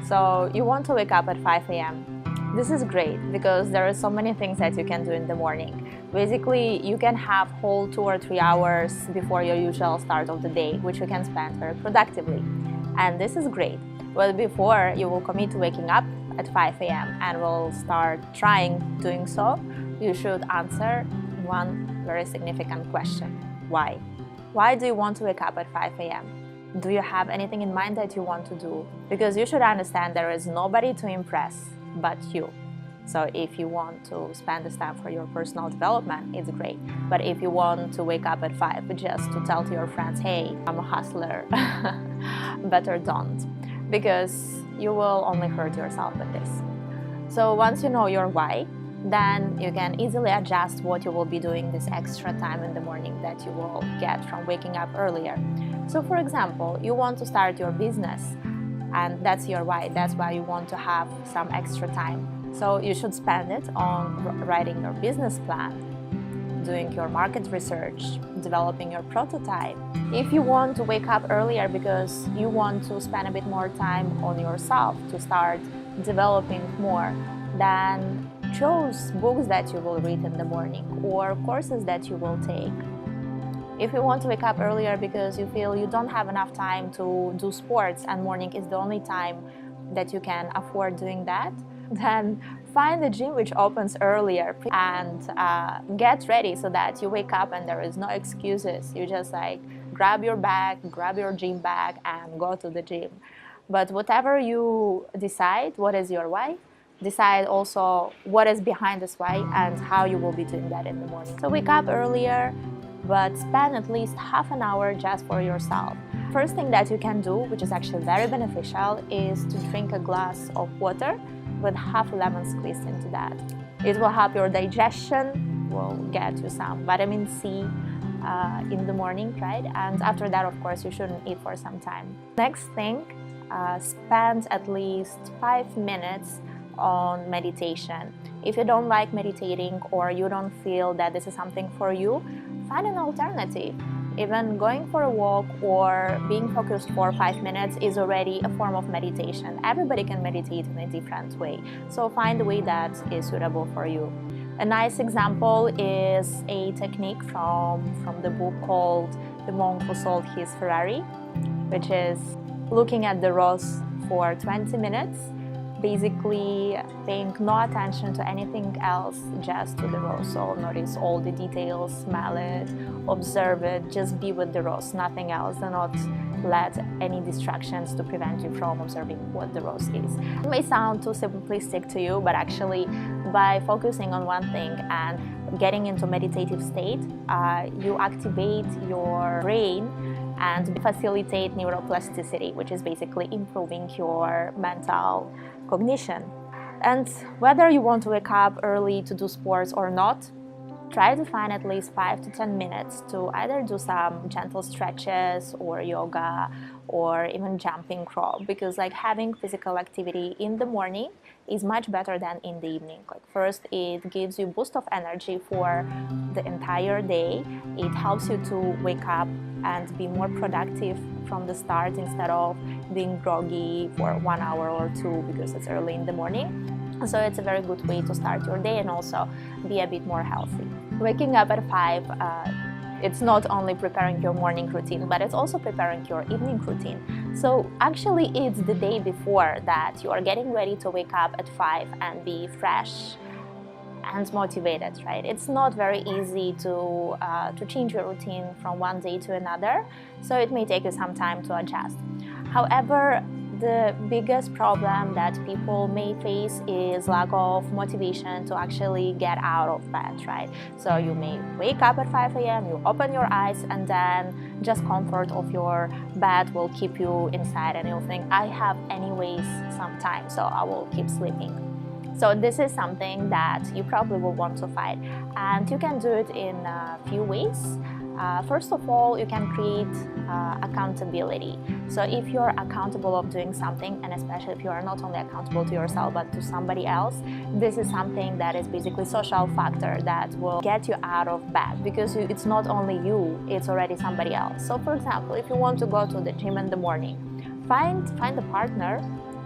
So you want to wake up at 5 a.m. This is great because there are so many things that you can do in the morning. Basically, you can have whole 2 or 3 hours before your usual start of the day, which you can spend very productively. And this is great. But before you will commit to waking up at 5 a.m. and will start trying doing so, you should answer one very significant question. Why? Why do you want to wake up at 5 a.m.? Do you have anything in mind that you want to do? Because you should understand there is nobody to impress but you. So if you want to spend this time for your personal development, it's great. But if you want to wake up at 5 just to tell to your friends, hey, I'm a hustler, better don't. Because you will only hurt yourself with this. So once you know your why, then you can easily adjust what you will be doing this extra time in the morning that you will get from waking up earlier. So for example, you want to start your business, and that's your why. That's why you want to have some extra time. So you should spend it on writing your business plan, doing your market research, developing your prototype. If you want to wake up earlier because you want to spend a bit more time on yourself to start developing more, then choose books that you will read in the morning or courses that you will take. If you want to wake up earlier because you feel you don't have enough time to do sports and morning is the only time that you can afford doing that, then find a gym which opens earlier and get ready so that you wake up and there is no excuses. You just grab your bag, grab your gym bag and go to the gym. But whatever you decide, what is your why, decide also what is behind this why and how you will be doing that in the morning. So wake up earlier, but spend at least half an hour just for yourself. First thing that you can do, which is actually very beneficial, is to drink a glass of water with half a lemon squeezed into that. It will help your digestion, will get you some vitamin C in the morning, right? And after that, of course, you shouldn't eat for some time. Next thing, spend at least 5 minutes on meditation. If you don't like meditating or you don't feel that this is something for you, find an alternative. Even going for a walk or being focused for 5 minutes is already a form of meditation. Everybody can meditate in a different way, so find a way that is suitable for you. A nice example is a technique from the book called The Monk Who Sold His Ferrari, which is looking at the rose for 20 minutes, basically paying no attention to anything else, just to the rose. So notice all the details, smell it, observe it, just be with the rose, nothing else. Do not let any distractions to prevent you from observing what the rose is. It may sound too simplistic to you, but actually by focusing on one thing and getting into meditative state, you activate your brain and facilitate neuroplasticity, which is basically improving your mental cognition. And whether you want to wake up early to do sports or not, try to find at least 5 to 10 minutes to either do some gentle stretches or yoga or even jumping rope, because having physical activity in the morning is much better than in the evening. First, it gives you a boost of energy for the entire day. It helps you to wake up and be more productive from the start instead of being groggy for 1 hour or 2 because it's early in the morning. So it's a very good way to start your day and also be a bit more healthy. Waking up at 5, it's not only preparing your morning routine, but it's also preparing your evening routine. So actually it's the day before that you are getting ready to wake up at 5 and be fresh and motivated, right? It's not very easy to change your routine from one day to another, so it may take you some time to adjust. However, the biggest problem that people may face is lack of motivation to actually get out of bed, right? So you may wake up at 5 a.m., you open your eyes, and then just comfort of your bed will keep you inside and you'll think, I have anyways some time, so I will keep sleeping. So this is something that you probably will want to fight, and you can do it in a few ways. First of all, you can create accountability. So if you're accountable of doing something, and especially if you are not only accountable to yourself but to somebody else, this is something that is basically social factor that will get you out of bed, because it's not only you, it's already somebody else. So for example, if you want to go to the gym in the morning, find a partner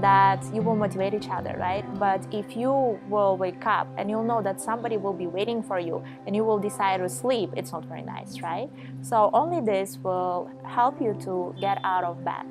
that you will motivate each other, right? But if you will wake up and you'll know that somebody will be waiting for you and you will decide to sleep, it's not very nice, right? So only this will help you to get out of bed.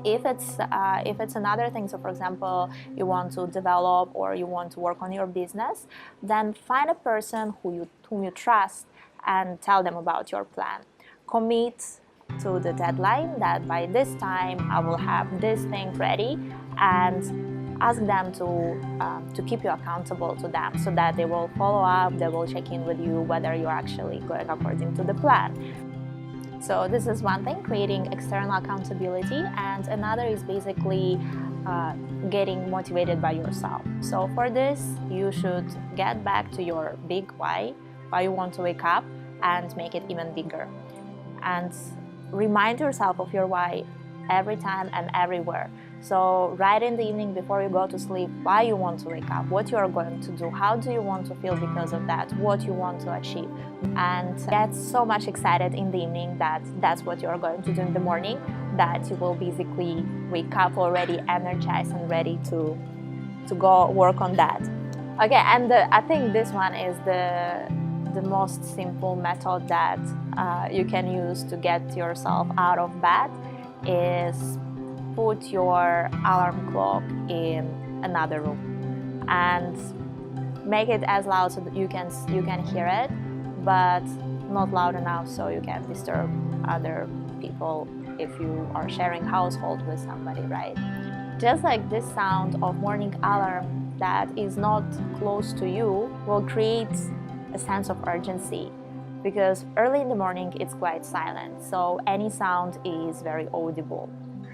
If it's another thing, so for example, you want to develop or you want to work on your business, then find a person whom you trust and tell them about your plan. Commit to the deadline that by this time I will have this thing ready, and ask them to keep you accountable to them, so that they will follow up, they will check in with you whether you're actually going according to the plan. So this is one thing, creating external accountability, and another is basically getting motivated by yourself. So for this, you should get back to your big why you want to wake up, and make it even bigger. And remind yourself of your why every time and everywhere. So right in the evening before you go to sleep, why you want to wake up, what you are going to do, how do you want to feel because of that, what you want to achieve. And get so much excited in the evening that that's what you are going to do in the morning, that you will basically wake up already energized and ready to go work on that. Okay, and I think this one is the most simple method that you can use to get yourself out of bed, is put your alarm clock in another room and make it as loud so that you can hear it, but not loud enough so you can disturb other people if you are sharing household with somebody, right? Just like this sound of morning alarm that is not close to you will create a sense of urgency, because early in the morning it's quite silent, so any sound is very audible.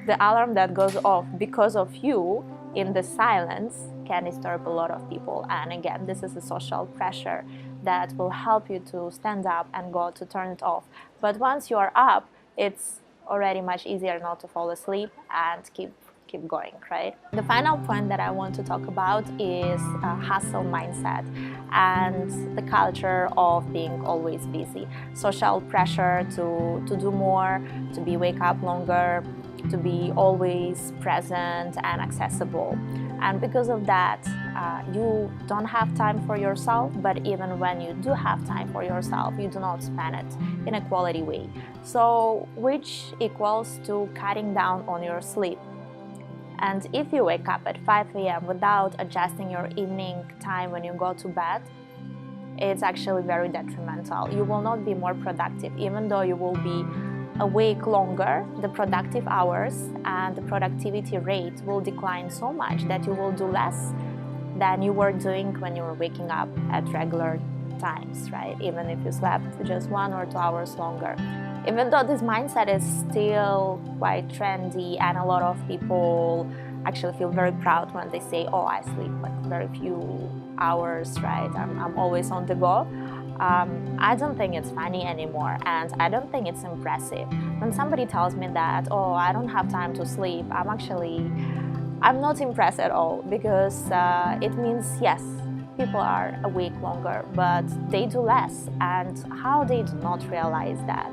The alarm that goes off because of you in the silence can disturb a lot of people, and again, this is a social pressure that will help you to stand up and go to turn it off. But once you are up, it's already much easier not to fall asleep and keep going, right? The final point that I want to talk about is hustle mindset and the culture of being always busy. Social pressure to do more, to wake up longer, to be always present and accessible. And because of that, you don't have time for yourself, but even when you do have time for yourself, you do not spend it in a quality way. So, which equals to cutting down on your sleep. And if you wake up at 5 a.m. without adjusting your evening time when you go to bed, it's actually very detrimental. You will not be more productive, even though you will be awake longer. The productive hours and the productivity rate will decline so much that you will do less than you were doing when you were waking up at regular times, right? Even if you slept just 1 or 2 hours longer. Even though this mindset is still quite trendy, and a lot of people actually feel very proud when they say, oh, I sleep like very few hours, right? I'm always on the go. I don't think it's funny anymore, and I don't think it's impressive. When somebody tells me that, oh, I don't have time to sleep, I'm not impressed at all, because it means, yes, people are awake longer, but they do less. And how they do not realize that,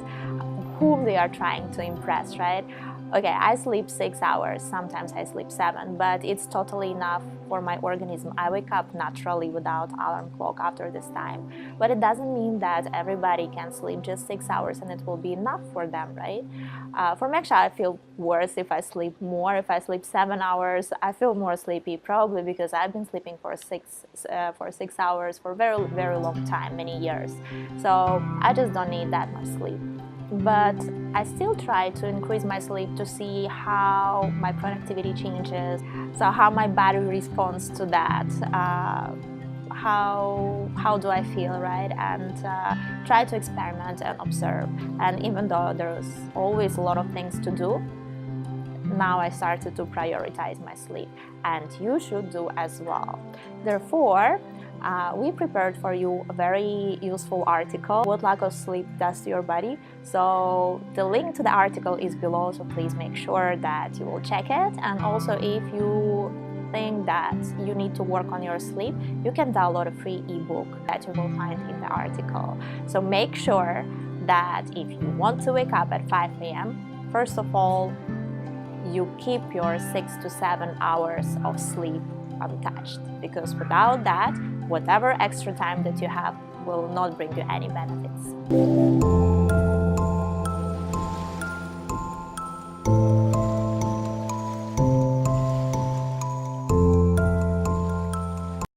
whom they are trying to impress, right? Okay, I sleep 6 hours, sometimes I sleep 7, but it's totally enough for my organism. I wake up naturally without alarm clock after this time. But it doesn't mean that everybody can sleep just 6 hours and it will be enough for them, right? For me, actually, I feel worse if I sleep more. If I sleep 7 hours, I feel more sleepy, probably because I've been sleeping for 6 hours for a very, very long time, many years. So I just don't need that much sleep. But I still try to increase my sleep to see how my productivity changes, so how my body responds to that, how do I feel, right? And try to experiment and observe. And even though there's always a lot of things to do, now I started to prioritize my sleep, and you should do as well. Therefore, we prepared for you a very useful article, what lack of sleep does to your body. So the link to the article is below, so please make sure that you will check it. And also, if you think that you need to work on your sleep, you can download a free ebook that you will find in the article. So make sure that if you want to wake up at 5 a.m., first of all, you keep your 6 to 7 hours of sleep untouched, because without that, whatever extra time that you have will not bring you any benefits.